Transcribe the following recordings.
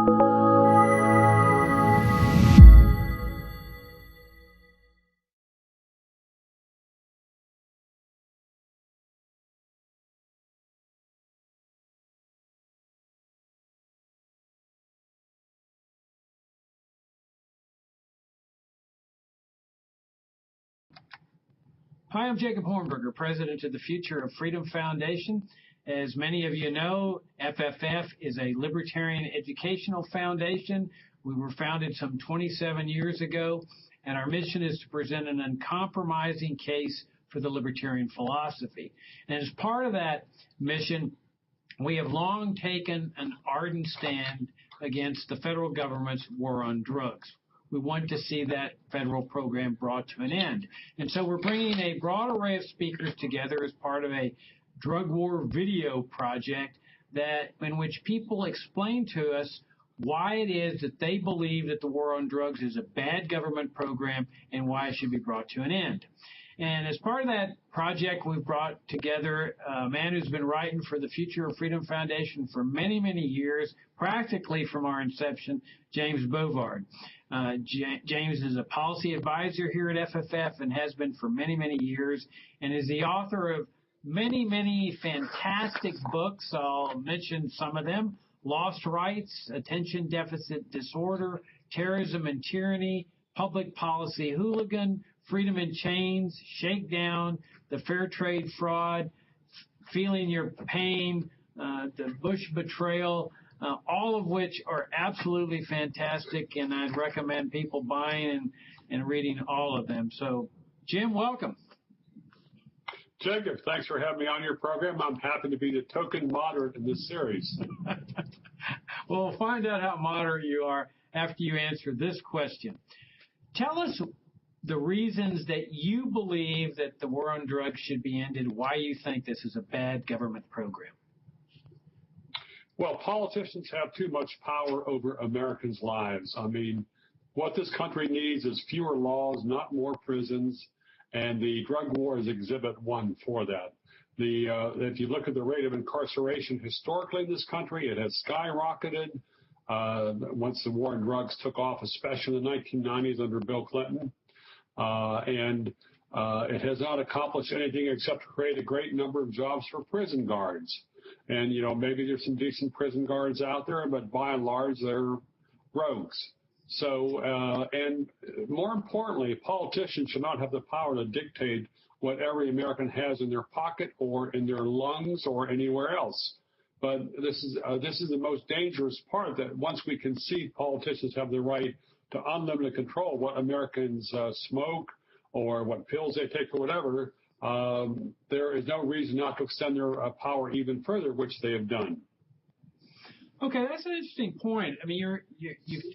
Hi, I'm Jacob Hornberger, president of the Future of Freedom Foundation. As many of you know, FFF is a libertarian educational foundation. We were founded some 27 years ago, and our mission is to present an uncompromising case for the libertarian philosophy. And as part of that mission, we have long taken an ardent stand against the federal government's war on drugs. We want to see that federal program brought to an end. And so we're bringing a broad array of speakers together as part of a drug war video project in which people explain to us why it is that they believe that the war on drugs is a bad government program and why it should be brought to an end. And as part of that project, we've brought together a man who's been writing for the Future of Freedom Foundation for many, many years, practically from our inception, James Bovard. James is a policy advisor here at FFF and has been for many, many years, and is the author of many, many fantastic books. I'll mention some of them: Lost Rights, Attention Deficit Disorder, Terrorism and Tyranny, Public Policy Hooligan, Freedom in Chains, Shakedown, The Fair Trade Fraud, Feeling Your Pain, The Bush Betrayal, all of which are absolutely fantastic, and I'd recommend people buying and reading all of them. So, Jim, welcome. Jacob, thanks for having me on your program. I'm happy to be the token moderate in this series. Well, we'll find out how moderate you are after you answer this question. Tell us the reasons that you believe that the war on drugs should be ended, why you think this is a bad government program. Well, politicians have too much power over Americans' lives. I mean, what this country needs is fewer laws, not more prisons, and the drug war is exhibit one for that. If you look at the rate of incarceration historically in this country, it has skyrocketed once the war on drugs took off, especially in the 1990s under Bill Clinton. And it has not accomplished anything except to create a great number of jobs for prison guards. And, you know, maybe there's some decent prison guards out there, but by and large, they're rogues. So, and more importantly, politicians should not have the power to dictate what every American has in their pocket or in their lungs or anywhere else. But this is the most dangerous part, that once we concede politicians have the right to unlimited control what Americans smoke or what pills they take or whatever, there is no reason not to extend their power even further, which they have done. Okay, that's an interesting point. I mean,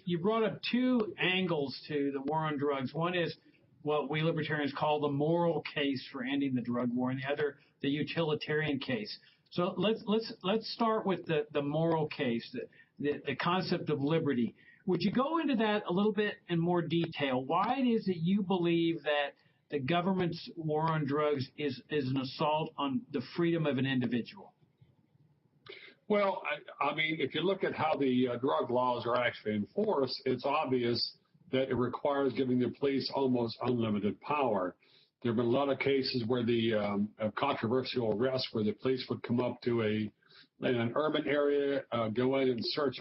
you brought up two angles to the war on drugs. One is what we libertarians call the moral case for ending the drug war, and the other the utilitarian case. So let's start with the moral case, the concept of liberty. Would you go into that a little bit in more detail? Why it is that you believe that the government's war on drugs is an assault on the freedom of an individual? Well, I mean, if you look at how the drug laws are actually enforced, it's obvious that it requires giving the police almost unlimited power. There have been a lot of cases where the controversial arrests where the police would come up to in an urban area, go in and search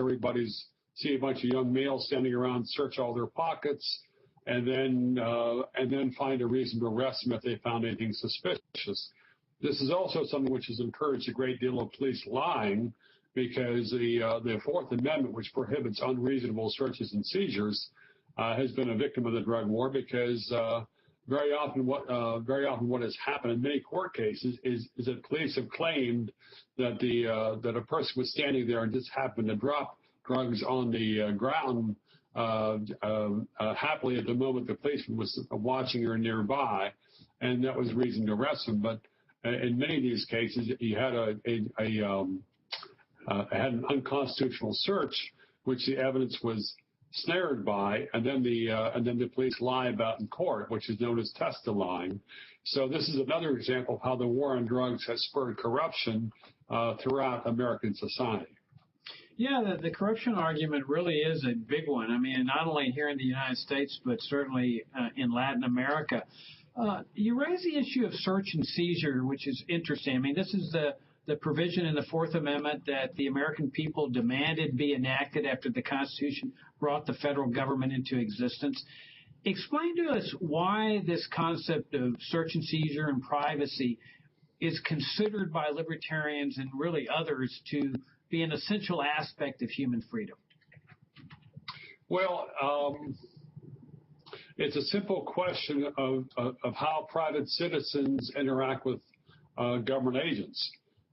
see a bunch of young males standing around, search all their pockets, and then find a reason to arrest them if they found anything suspicious. This is also something which has encouraged a great deal of police lying, because the Fourth Amendment, which prohibits unreasonable searches and seizures, has been a victim of the drug war, because very often what has happened in many court cases is that police have claimed that that a person was standing there and just happened to drop drugs on the ground happily at the moment the policeman was watching or nearby, and that was reason to arrest him. But in many of these cases, he had an unconstitutional search, which the evidence was snared by, and then the police lie about in court, which is known as testifying. So this is another example of how the war on drugs has spurred corruption throughout American society. Yeah, the corruption argument really is a big one. I mean, not only here in the United States, but certainly in Latin America. You raise the issue of search and seizure, which is interesting. I mean, this is the provision in the Fourth Amendment that the American people demanded be enacted after the Constitution brought the federal government into existence. Explain to us why this concept of search and seizure and privacy is considered by libertarians and really others to be an essential aspect of human freedom. Well, it's a simple question of how private citizens interact with government agents.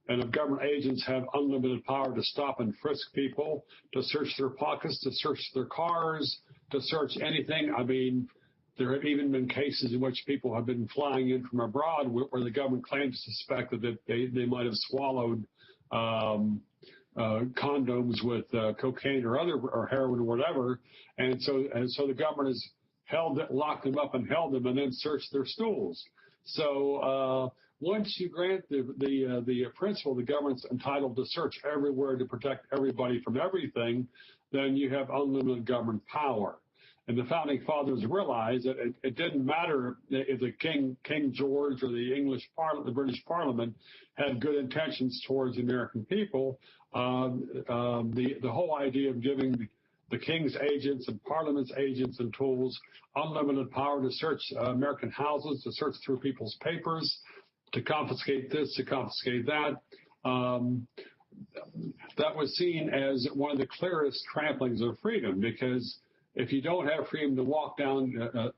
And if government agents have unlimited power to stop and frisk people, to search their pockets, to search their cars, to search anything. I mean, there have even been cases in which people have been flying in from abroad where the government claims to suspect that they might have swallowed condoms with cocaine or heroin or whatever. And so the government has locked them up and held them and then searched their stools. So once you grant the principle the government's entitled to search everywhere to protect everybody from everything, then you have unlimited government power. And the founding fathers realized that it didn't matter if the King George or the British Parliament had good intentions towards the American people. The whole idea of giving the King's agents and Parliament's agents and tools unlimited power to search American houses, to search through people's papers, to confiscate this, to confiscate that. That was seen as one of the clearest tramplings of freedom, because if you don't have freedom to walk down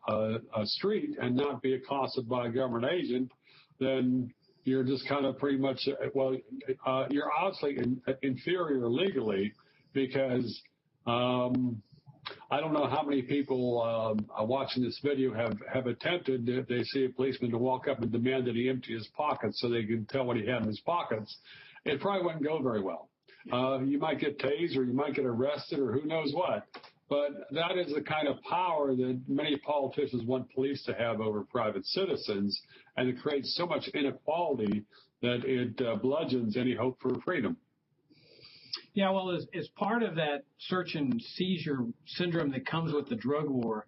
a street and not be accosted by a government agent, then you're just kind of pretty much, you're obviously inferior legally, because I don't know how many people watching this video have attempted, if they see a policeman, to walk up and demand that he empty his pockets so they can tell what he had in his pockets. It probably wouldn't go very well. You might get tased, or you might get arrested, or who knows what. But that is the kind of power that many politicians want police to have over private citizens, and it creates so much inequality that it bludgeons any hope for freedom. Yeah, well, as part of that search and seizure syndrome that comes with the drug war,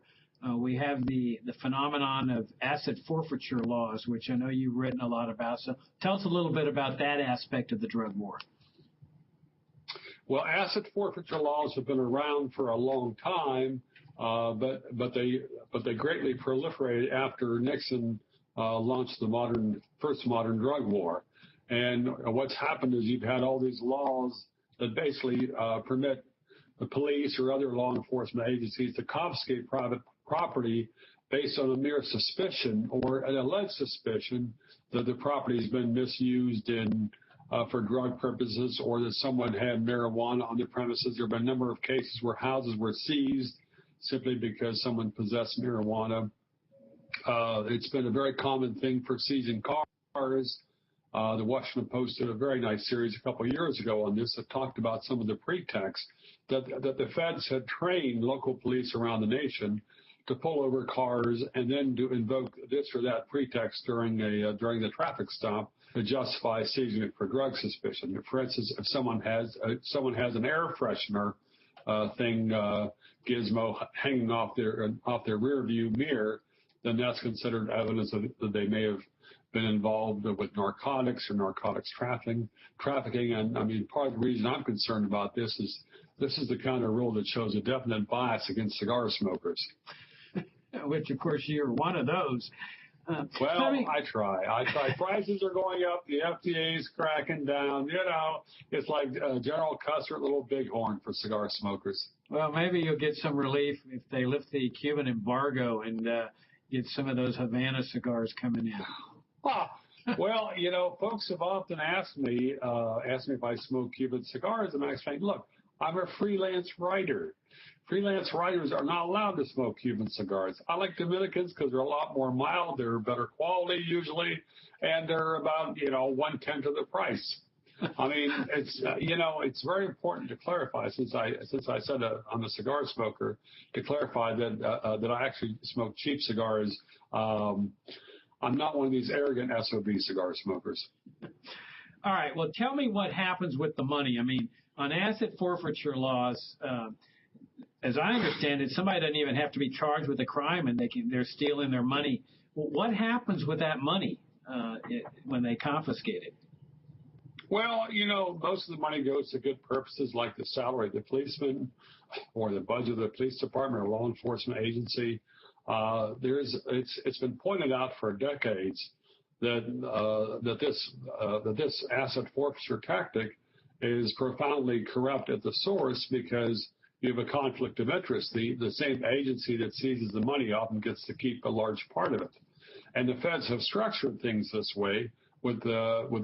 we have the phenomenon of asset forfeiture laws, which I know you've written a lot about. So tell us a little bit about that aspect of the drug war. Well, asset forfeiture laws have been around for a long time, but they greatly proliferated after Nixon launched the first modern drug war. And what's happened is you've had all these laws that basically permit the police or other law enforcement agencies to confiscate private property based on a mere suspicion or an alleged suspicion that the property has been misused for drug purposes, or that someone had marijuana on the premises. There have been a number of cases where houses were seized simply because someone possessed marijuana. It's been a very common thing for seizing cars. The Washington Post did a very nice series a couple of years ago on this that talked about some of the pretexts that the feds had trained local police around the nation to pull over cars and then to invoke this or that pretext during the traffic stop to justify seizing it for drug suspicion. For instance, if someone has an air freshener gizmo hanging off their rear view mirror, then that's considered evidence that they may have been involved with narcotics or narcotics trafficking. And I mean, part of the reason I'm concerned about this is the kind of rule that shows a definite bias against cigar smokers. Which, of course, you're one of those. I try. Prices are going up. The FDA's cracking down. You know, it's like General Custer, Little Bighorn for cigar smokers. Well, maybe you'll get some relief if they lift the Cuban embargo and get some of those Havana cigars coming in. Well, you know, folks have often asked me if I smoke Cuban cigars, and I explain, look, I'm a freelance writer. Freelance writers are not allowed to smoke Cuban cigars. I like Dominicans because they're a lot more mild, they're better quality usually, and they're about, 1/10 of the price. I mean, it's very important to clarify, since I said I'm a cigar smoker, to clarify that I actually smoke cheap cigars. I'm not one of these arrogant SOB cigar smokers. All right. Well, tell me what happens with the money. I mean, on asset forfeiture laws, as I understand it, somebody doesn't even have to be charged with a crime, and they're stealing their money. Well, what happens with that money when they confiscate it? Well, most of the money goes to good purposes like the salary of the policeman or the budget of the police department or law enforcement agency. It's been pointed out for decades that this asset forfeiture tactic is profoundly corrupt at the source because you have a conflict of interest. The same agency that seizes the money often gets to keep a large part of it. And the feds have structured things this way with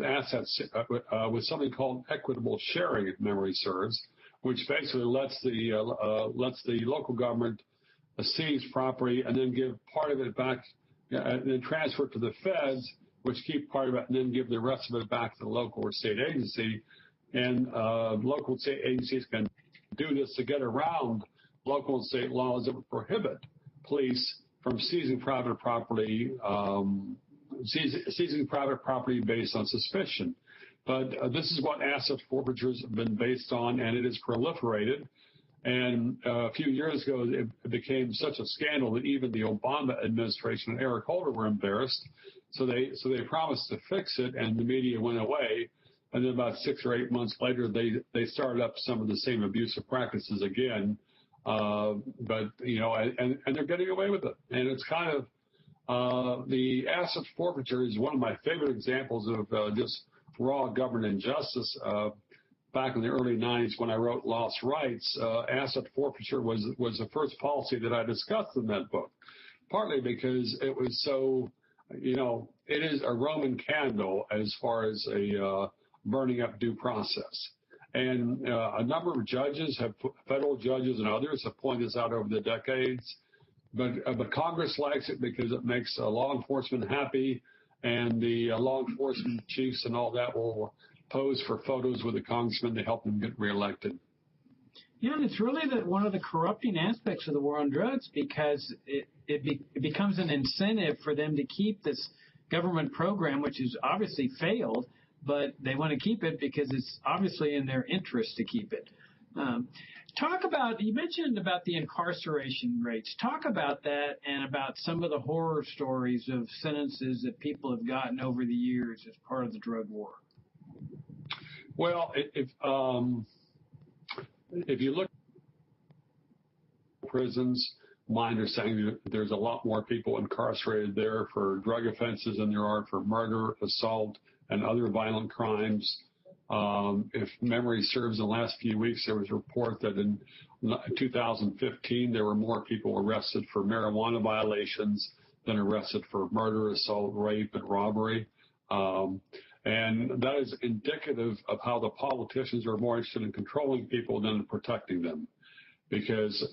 assets, with something called equitable sharing, if memory serves, which basically lets the local government seize property and then give part of it back, and then transfer it to the feds, which keep part of it and then give the rest of it back to the local or state agency. And local and state agencies can do this to get around local and state laws that would prohibit police from seizing private property, based on suspicion. But this is what asset forfeitures have been based on, and it has proliferated. And a few years ago, it became such a scandal that even the Obama administration and Eric Holder were embarrassed. So they promised to fix it, and the media went away. And then about 6 or 8 months later, they started up some of the same abusive practices again. But they're getting away with it. And it's kind of the asset forfeiture is one of my favorite examples of just raw government injustice. Back in the early 90s when I wrote Lost Rights, asset forfeiture was the first policy that I discussed in that book, partly because it was so, it is a Roman candle as far as a burning up due process. And a number of judges, federal judges and others, have pointed this out over the decades. But Congress likes it because it makes law enforcement happy, and the law enforcement chiefs and all that will pose for photos with the congressman to help them get reelected. Yeah, and it's really one of the corrupting aspects of the war on drugs, because it becomes an incentive for them to keep this government program, which has obviously failed, but they want to keep it because it's obviously in their interest to keep it. You mentioned about the incarceration rates. Talk about that and about some of the horror stories of sentences that people have gotten over the years as part of the drug war. Well, if you look at prisons, my understanding is there's a lot more people incarcerated there for drug offenses than there are for murder, assault, and other violent crimes. If memory serves, in the last few weeks, there was a report that in 2015, there were more people arrested for marijuana violations than arrested for murder, assault, rape, and robbery. And that is indicative of how the politicians are more interested in controlling people than in protecting them, because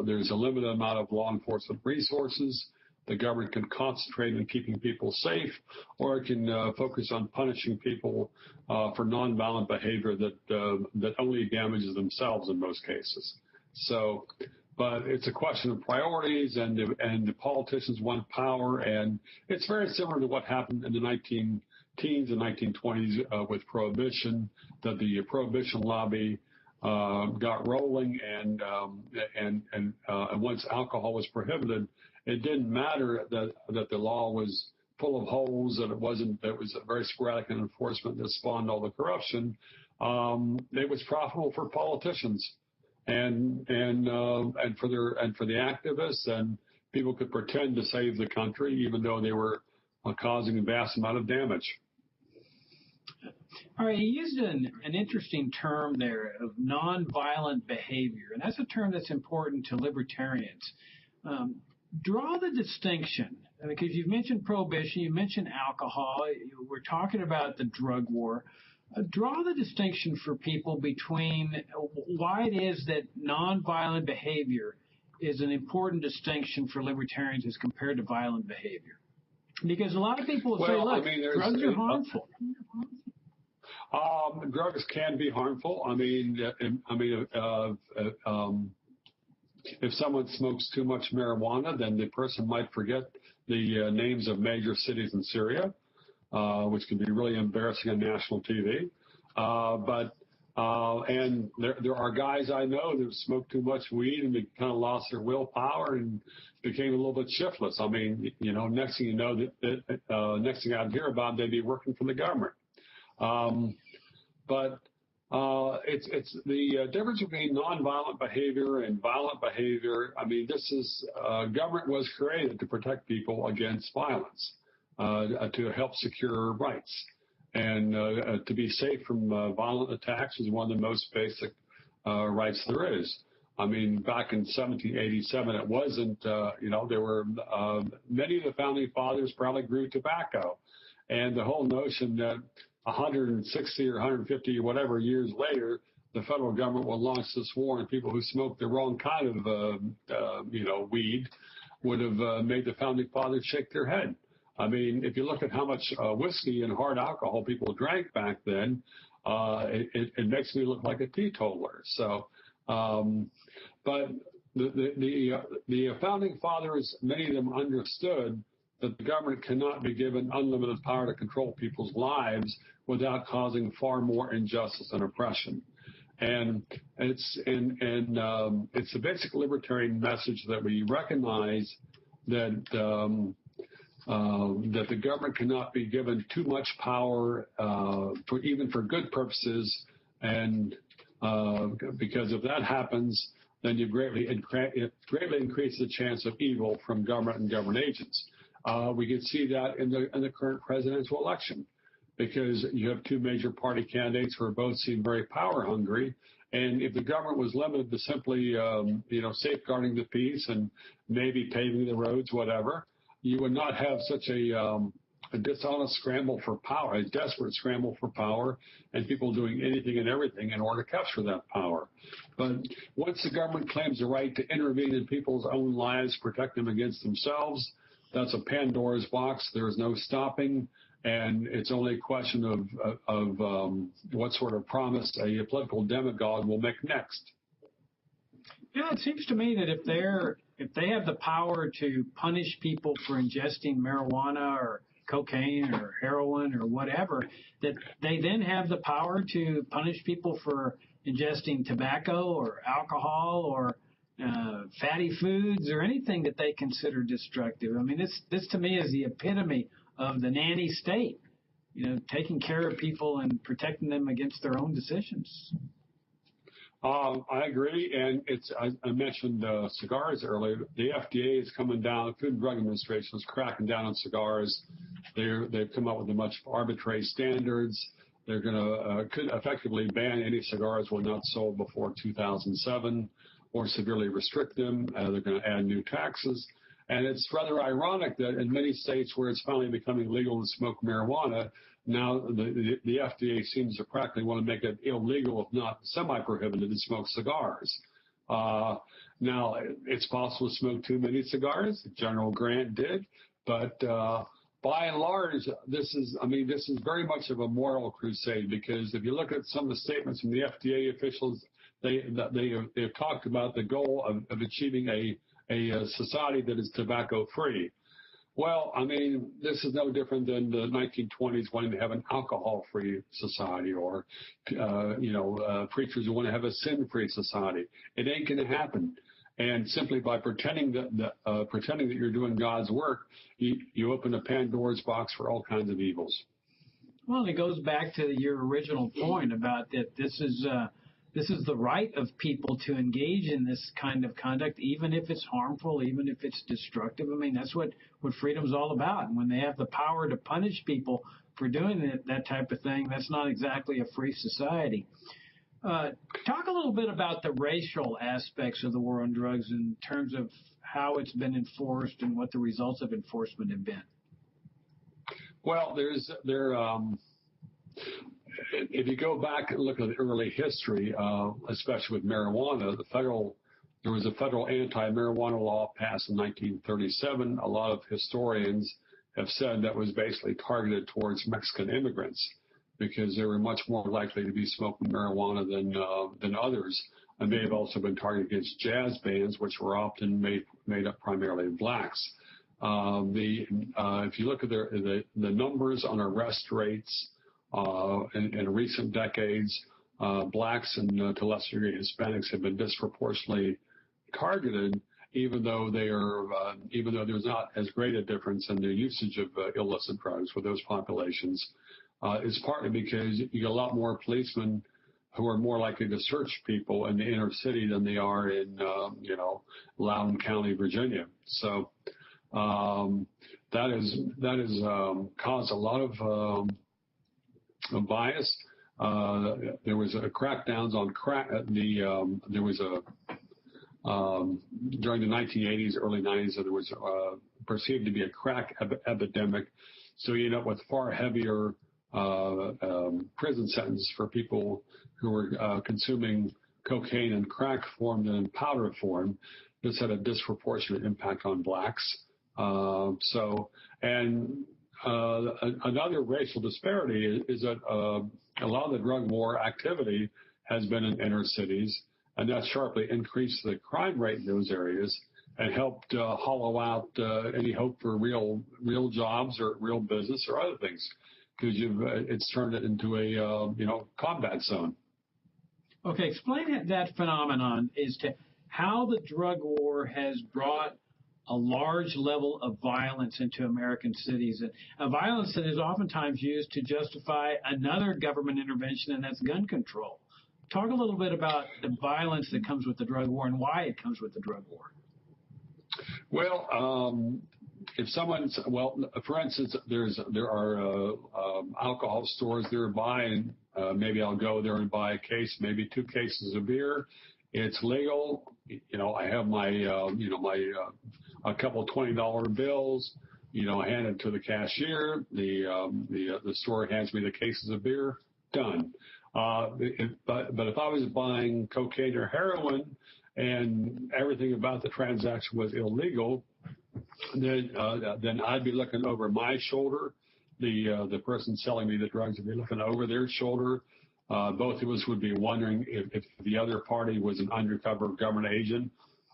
there's a limited amount of law enforcement resources. The government can concentrate on keeping people safe, or it can focus on punishing people for nonviolent behavior that only damages themselves in most cases. So, but it's a question of priorities, and the politicians want power, and it's very similar to what happened in the 19 teens and 1920s with prohibition, that the prohibition lobby got rolling, and once alcohol was prohibited, it didn't matter that the law was full of holes, that it was a very sporadic enforcement that spawned all the corruption. It was profitable for politicians and for the activists, and people could pretend to save the country even though they were causing a vast amount of damage. All right, you used an interesting term there of nonviolent behavior, and that's a term that's important to libertarians. Draw the distinction, because you've mentioned prohibition, you mentioned alcohol, we're talking about the drug war. Draw the distinction for people between why it is that nonviolent behavior is an important distinction for libertarians as compared to violent behavior. Because a lot of people will say, look, drugs are harmful. Drugs can be harmful. If someone smokes too much marijuana, then the person might forget the names of major cities in Syria, which can be really embarrassing on national TV. But And there are guys I know that smoked too much weed and they kind of lost their willpower and became a little bit shiftless. I mean, next thing you know, next thing I'd hear about, they'd be working for the government. But it's the difference between nonviolent behavior and violent behavior. I mean, government was created to protect people against violence, to help secure rights. And to be safe from violent attacks is one of the most basic rights there is. I mean, back in 1787, it wasn't, there were many of the founding fathers probably grew tobacco. And the whole notion that 160 or 150 or whatever years later, the federal government will launch this war on people who smoke the wrong kind of, weed would have made the founding fathers shake their head. I mean, if you look at how much whiskey and hard alcohol people drank back then, it makes me look like a teetotaler. So, but the founding fathers, many of them understood that the government cannot be given unlimited power to control people's lives without causing far more injustice and oppression. And it's a basic libertarian message that we recognize that that the government cannot be given too much power even for good purposes, and because if that happens, then you greatly increase the chance of evil from government and government agents. We can see that in the current presidential election, because you have two major party candidates who both seem very power hungry. And if the government was limited to simply, safeguarding the peace and maybe paving the roads, whatever, you would not have such a dishonest scramble for power, a desperate scramble for power, and people doing anything and everything in order to capture that power. But once the government claims the right to intervene in people's own lives, protect them against themselves, that's a Pandora's box. There is no stopping, and it's only a question of what sort of promise a political demagogue will make next. Yeah, it seems to me that if they have the power to punish people for ingesting marijuana or cocaine or heroin or whatever, that they then have the power to punish people for ingesting tobacco or alcohol or fatty foods or anything that they consider destructive. I mean, this to me is the epitome of the nanny state, taking care of people and protecting them against their own decisions. I agree, and I mentioned cigars earlier. The FDA is coming down. The Food and Drug Administration is cracking down on cigars. They've come up with a much arbitrary standards. They're going to could effectively ban any cigars were not sold before 2007, or severely restrict them. They're going to add new taxes. And it's rather ironic that in many states where it's finally becoming legal to smoke marijuana, now the FDA seems to practically want to make it illegal, if not semi-prohibited, to smoke cigars. Now, it's possible to smoke too many cigars. General Grant did. But by and large, this is very much of a moral crusade, because if you look at some of the statements from the FDA officials, they've talked about the goal of achieving a society that is tobacco-free. Well, I mean, this is no different than the 1920s wanting to have an alcohol-free society, or, preachers who want to have a sin-free society. It ain't going to happen. And simply by pretending that you're doing God's work, you open a Pandora's box for all kinds of evils. Well, it goes back to your original point about that this is the right of people to engage in this kind of conduct, even if it's harmful, even if it's destructive. I mean, that's what freedom's all about. And when they have the power to punish people for doing that type of thing, that's not exactly a free society. Talk a little bit about the racial aspects of the war on drugs in terms of how it's been enforced and what the results of enforcement have been. Well, if you go back and look at the early history, especially with marijuana, there was a federal anti-marijuana law passed in 1937. A lot of historians have said that was basically targeted towards Mexican immigrants, because they were much more likely to be smoking marijuana than others. And may have also been targeted against jazz bands, which were often made up primarily of blacks. If you look at the numbers on arrest rates in recent decades, blacks and to a lesser degree Hispanics have been disproportionately targeted, even though there's not as great a difference in the usage of illicit drugs for those populations. It's partly because you get a lot more policemen who are more likely to search people in the inner city than they are in, Loudoun County, Virginia. So that has caused a lot of bias. There was a crackdowns on crack. There was during the 1980s, early 90s, there was perceived to be a crack epidemic. So you end up with far heavier prison sentences for people who were consuming cocaine in crack form than in powder form. This had a disproportionate impact on blacks. Another racial disparity is that a lot of the drug war activity has been in inner cities, and that sharply increased the crime rate in those areas and helped hollow out any hope for real jobs or real business or other things, because it's turned it into a combat zone. Okay, explain that phenomenon as to how the drug war has brought a large level of violence into American cities, and a violence that is oftentimes used to justify another government intervention, and that's gun control. Talk a little bit about the violence that comes with the drug war and why it comes with the drug war. Well, for instance, there are alcohol stores nearby, and maybe I'll go there and buy a case, maybe 2 cases of beer. It's legal. I have my a couple of $20 bills. I hand it to the cashier. The store hands me the cases of beer. Done. But if I was buying cocaine or heroin and everything about the transaction was illegal, then I'd be looking over my shoulder. The person selling me the drugs would be looking over their shoulder. Both of us would be wondering if the other party was an undercover government agent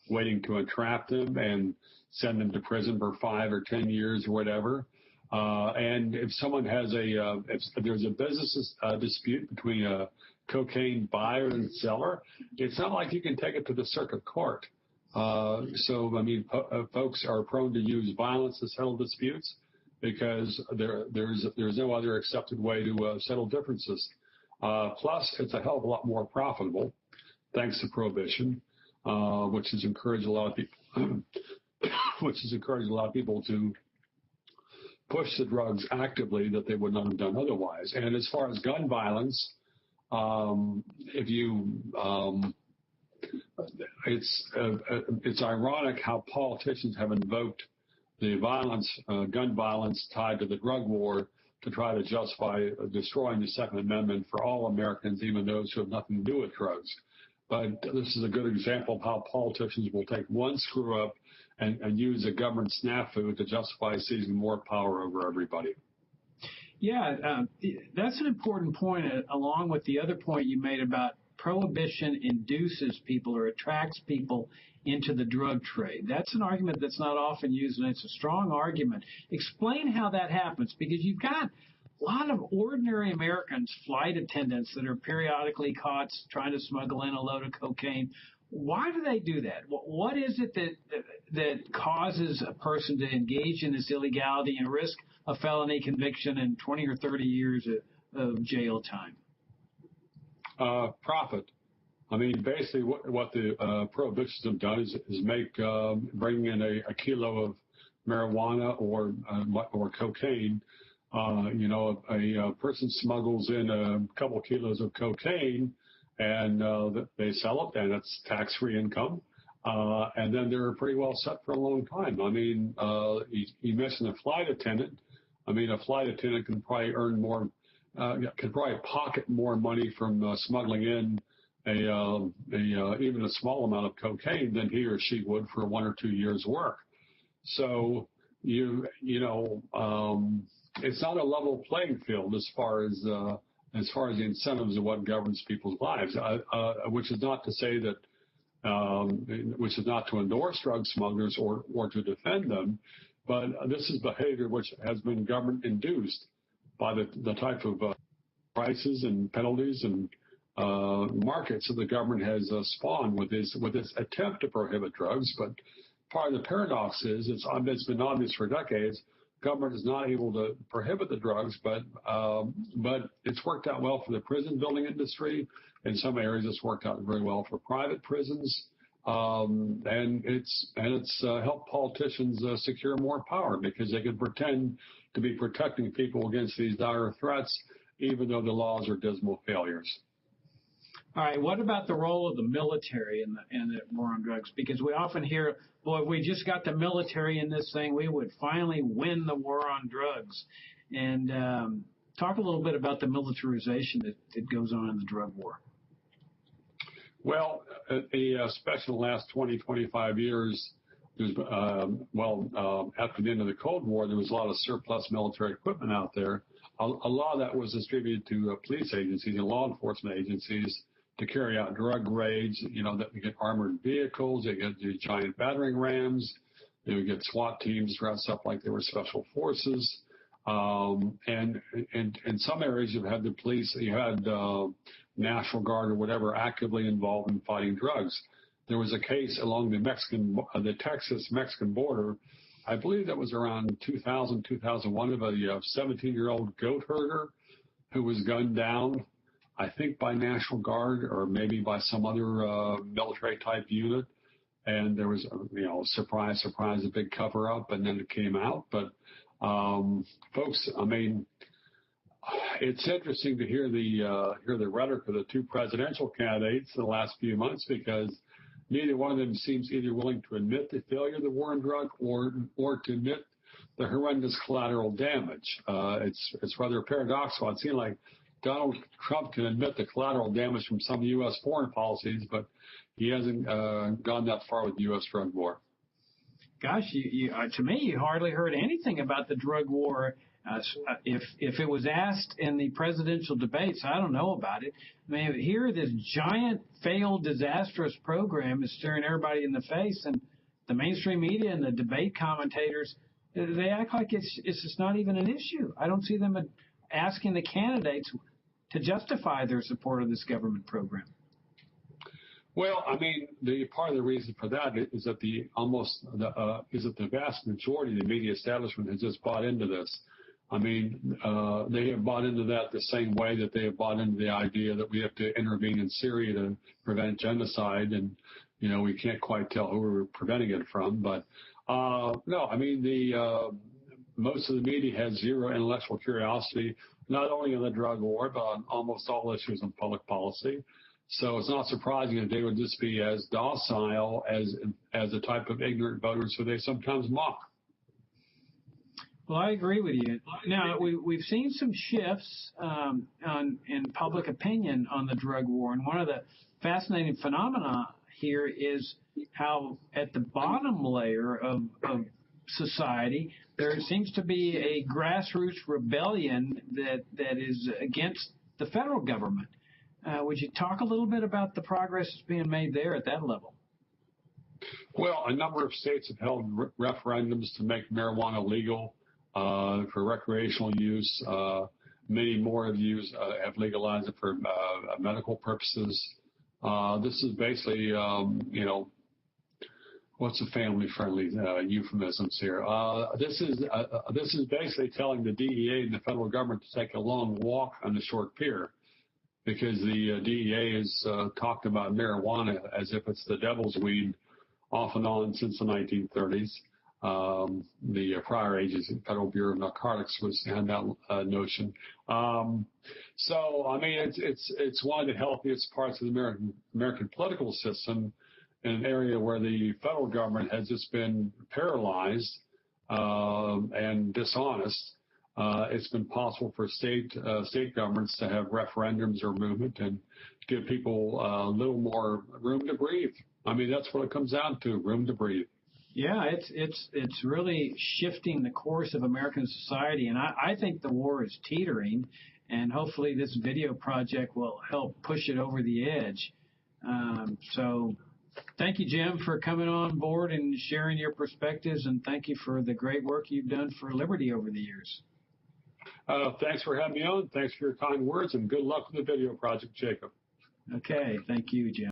waiting to entrap them and send them to prison for 5 or 10 years or whatever. And if someone has if there's a business dispute between a cocaine buyer and seller, it's not like you can take it to the circuit court. Folks are prone to use violence to settle disputes because there's no other accepted way to settle differences. Plus, it's a hell of a lot more profitable, thanks to prohibition, which has encouraged a lot of people, to push the drugs actively that they would not have done otherwise. And as far as gun violence, it's ironic how politicians have invoked the gun violence tied to the drug war to try to justify destroying the Second Amendment for all Americans, even those who have nothing to do with drugs. But this is a good example of how politicians will take one screw up and use a government snafu to justify seizing more power over everybody. Yeah, that's an important point, along with the other point you made about prohibition induces people or attracts people into the drug trade. That's an argument that's not often used, and it's a strong argument. Explain how that happens, because you've got a lot of ordinary Americans, flight attendants, that are periodically caught trying to smuggle in a load of cocaine. Why do they do that? What is it that causes a person to engage in this illegality and risk a felony conviction and 20 or 30 years of jail time? Profit. I mean, basically, what the prohibitionists have done is bringing in a kilo of marijuana or cocaine. A person smuggles in a couple of kilos of cocaine, and they sell it, and it's tax-free income. And then they're pretty well set for a long time. I mean, you mentioned a flight attendant. I mean, a flight attendant can probably earn more, can probably pocket more money from smuggling in even a small amount of cocaine than he or she would for 1 or 2 years' work. So it's not a level playing field as far as the incentives of what governs people's lives. Which is not to say that, which is not to endorse drug smugglers or to defend them, but this is behavior which has been government induced by the type of prices and penalties and markets that the government has spawned with this attempt to prohibit drugs. But part of the paradox is it's been obvious for decades. Government is not able to prohibit the drugs, but it's worked out well for the prison building industry. In some areas, it's worked out very well for private prisons, and it's helped politicians secure more power because they can pretend to be protecting people against these dire threats, even though the laws are dismal failures. All right. What about the role of the military in the war on drugs? Because we often hear, boy, if we just got the military in this thing, we would finally win the war on drugs. And talk a little bit about the militarization that goes on in the drug war. Well, especially in the last 20, 25 years, after the end of the Cold War, there was a lot of surplus military equipment out there. A lot of that was distributed to police agencies and law enforcement agencies to carry out drug raids. That we get armored vehicles, they get the giant battering rams, they would get SWAT teams dressed up like they were special forces. And in some areas, you had the police, you had National Guard or whatever actively involved in fighting drugs. There was a case along the Texas-Mexican border. I believe that was around 2000, 2001 of a 17-year-old goat herder who was gunned down, I think by National Guard or maybe by some other military-type unit. And there was, surprise, a big cover-up, and then it came out. But, folks, I mean, it's interesting to hear the rhetoric of the two presidential candidates in the last few months because neither one of them seems either willing to admit the failure of the war on drugs or to admit the horrendous collateral damage. It's rather paradoxical. It seems like Donald Trump can admit the collateral damage from some U.S. foreign policies, but he hasn't gone that far with the U.S. drug war. Gosh, to me, you hardly heard anything about the drug war. If it was asked in the presidential debates, I don't know about it. I mean, here this giant, failed, disastrous program is staring everybody in the face, and the mainstream media and the debate commentators, they act like it's just not even an issue. I don't see them asking the candidates to justify their support of this government program. Well, I mean, part of the reason for that is that the vast majority of the media establishment has just bought into this. I mean, they have bought into that the same way that they have bought into the idea that we have to intervene in Syria to prevent genocide, and we can't quite tell who we're preventing it from. But no, I mean, most of the media has zero intellectual curiosity, not only on the drug war, but on almost all issues in public policy. So it's not surprising that they would just be as docile as the type of ignorant voters who they sometimes mock. Well, I agree with you. Now, we've seen some shifts in public opinion on the drug war, and one of the fascinating phenomena here is how at the bottom layer of society there seems to be a grassroots rebellion that is against the federal government. Would you talk a little bit about the progress that's being made there at that level? Well, a number of states have held referendums to make marijuana legal for recreational use. Many more have legalized it for medical purposes. This is basically, what's the family-friendly euphemisms here? This is basically telling the DEA and the federal government to take a long walk on the short pier, because the DEA has talked about marijuana as if it's the devil's weed off and on since the 1930s. The prior agency, Federal Bureau of Narcotics, had that notion. So, I mean, it's one of the healthiest parts of the American political system, in an area where the federal government has just been paralyzed and dishonest. It's been possible for state governments to have referendums or movement and give people a little more room to breathe. I mean, that's what it comes down to, room to breathe. Yeah, it's really shifting the course of American society, and I think the war is teetering, and hopefully this video project will help push it over the edge. So thank you, Jim, for coming on board and sharing your perspectives, and thank you for the great work you've done for Liberty over the years. Thanks for having me on. Thanks for your kind words, and good luck with the video project, Jacob. Okay. Thank you, Jim.